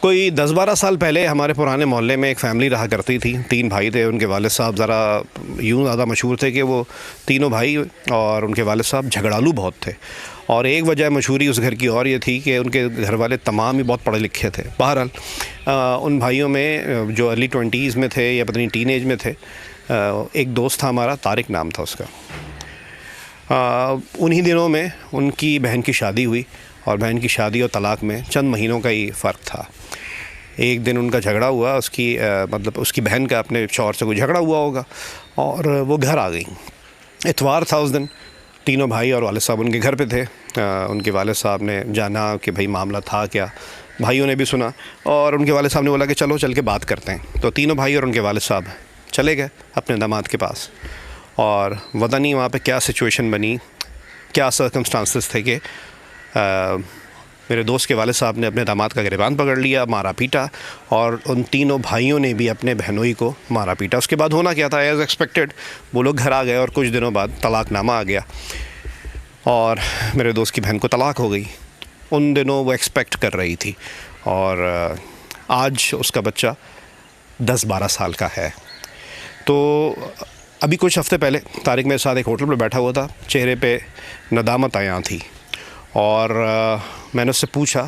कोई 10-12 साल पहले हमारे पुराने मोहल्ले में एक फ़ैमिली रहा करती थी। 3 भाई थे। उनके वालिद साहब ज़रा यूँ ज़्यादा मशहूर थे कि वो तीनों भाई और उनके वालिद साहब झगड़ालू बहुत थे। और एक वजह मशहूरी उस घर की और ये थी कि उनके घर वाले तमाम ही बहुत पढ़े लिखे थे। बहरहाल उन भाइयों में जो अर्ली 20s में थे या पता नहीं टीनेज में थे, एक दोस्त था हमारा, तारिक नाम था उसका। उन्हीं दिनों में उनकी बहन की शादी हुई और बहन की शादी और तलाक़ में चंद महीनों का ही फ़र्क था। एक दिन उनका झगड़ा हुआ, मतलब उसकी बहन का अपने शौहर से कोई झगड़ा हुआ होगा और वो घर आ गई। इतवार था उस दिन। तीनों भाई और वालिद साहब उनके घर पे थे। उनके वालिद साहब ने जाना कि भाई मामला था क्या। भाइयों ने भी सुना और उनके वालिद साहब ने बोला कि चलो चल के बात करते हैं। तो तीनों भाई और उनके वालिद साहब चले गए अपने दामाद के पास। और पता नहीं वहाँ पे क्या सिचुएशन बनी, क्या सर्कमस्टांसेस थे कि मेरे दोस्त के वालिद साहब ने अपने दामाद का गिरबान पकड़ लिया, मारा पीटा, और उन तीनों भाइयों ने भी अपने बहनोई को मारा पीटा। उसके बाद होना क्या था, एज़ एक्सपेक्टेड वो लोग घर आ गए और कुछ दिनों बाद तलाक़नामा आ गया और मेरे दोस्त की बहन को तलाक़ हो गई। उन दिनों वो एक्सपेक्ट कर रही थी और आज उसका बच्चा 10-12 साल का है। तो अभी कुछ हफ़्ते पहले तारिक मेरे साथ एक होटल पर बैठा हुआ था। चेहरे पे नदामत आया थी और मैंने उससे पूछा,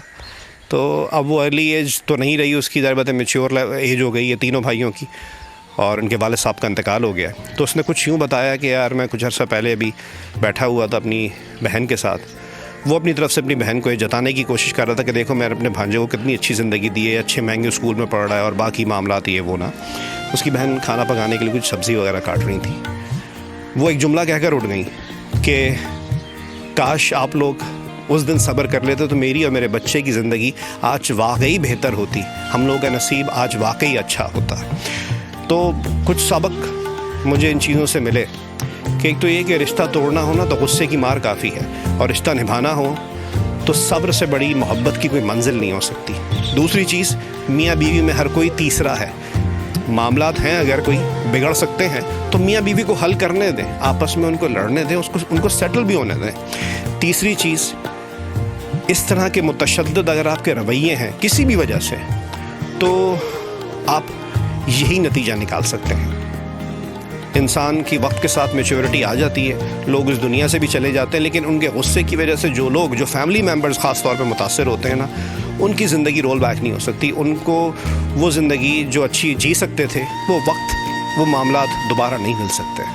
तो अब वो अर्ली एज तो नहीं रही उसकी, ज़ाहिर बात है मैच्योर एज हो गई है तीनों भाइयों की, और उनके वालिद साहब का इंतकाल हो गया। तो उसने कुछ यूँ बताया कि यार मैं कुछ अर्सा पहले अभी बैठा हुआ था अपनी बहन के साथ। वो अपनी तरफ से अपनी बहन को ये जताने की कोशिश कर रहा था कि देखो मैंने अपने भांजे को कितनी अच्छी ज़िंदगी दी है, अच्छे महंगे स्कूल में पढ़ रहा है और बाकी मामलात ये वो ना। उसकी बहन खाना पकाने के लिए कुछ सब्ज़ी वगैरह काट रही थी। वो एक जुमला कहकर उठ गई कि काश आप लोग उस दिन सब्र कर लेते तो मेरी और मेरे बच्चे की ज़िंदगी आज वाकई बेहतर होती, हम लोगों का नसीब आज वाकई अच्छा होता। तो कुछ सबक मुझे इन चीज़ों से मिले कि एक तो ये कि रिश्ता तोड़ना हो ना तो गुस्से की मार काफ़ी है, और रिश्ता निभाना हो तो सब्र से बड़ी मोहब्बत की कोई मंजिल नहीं हो सकती। दूसरी चीज़, मियाँ बीवी में हर कोई तीसरा है। मामलात हैं अगर कोई बिगड़ सकते हैं तो मियाँ बीवी को हल करने दें, आपस में उनको लड़ने दें, उनको सेटल भी होने दें। तीसरी चीज़, इस तरह के मुतशद्दिद अगर आपके रवैये हैं किसी भी वजह से, तो आप यही नतीजा निकाल सकते हैं। इंसान की वक्त के साथ मैच्योरिटी आ जाती है, लोग इस दुनिया से भी चले जाते हैं, लेकिन उनके गुस्से की वजह से जो फैमिली मेम्बर्स ख़ास तौर पे मुतासर होते हैं ना, उनकी ज़िंदगी रोल बैक नहीं हो सकती। उनको वो ज़िंदगी जो अच्छी जी सकते थे, वो वक्त, वो मामलात दोबारा नहीं मिल सकते।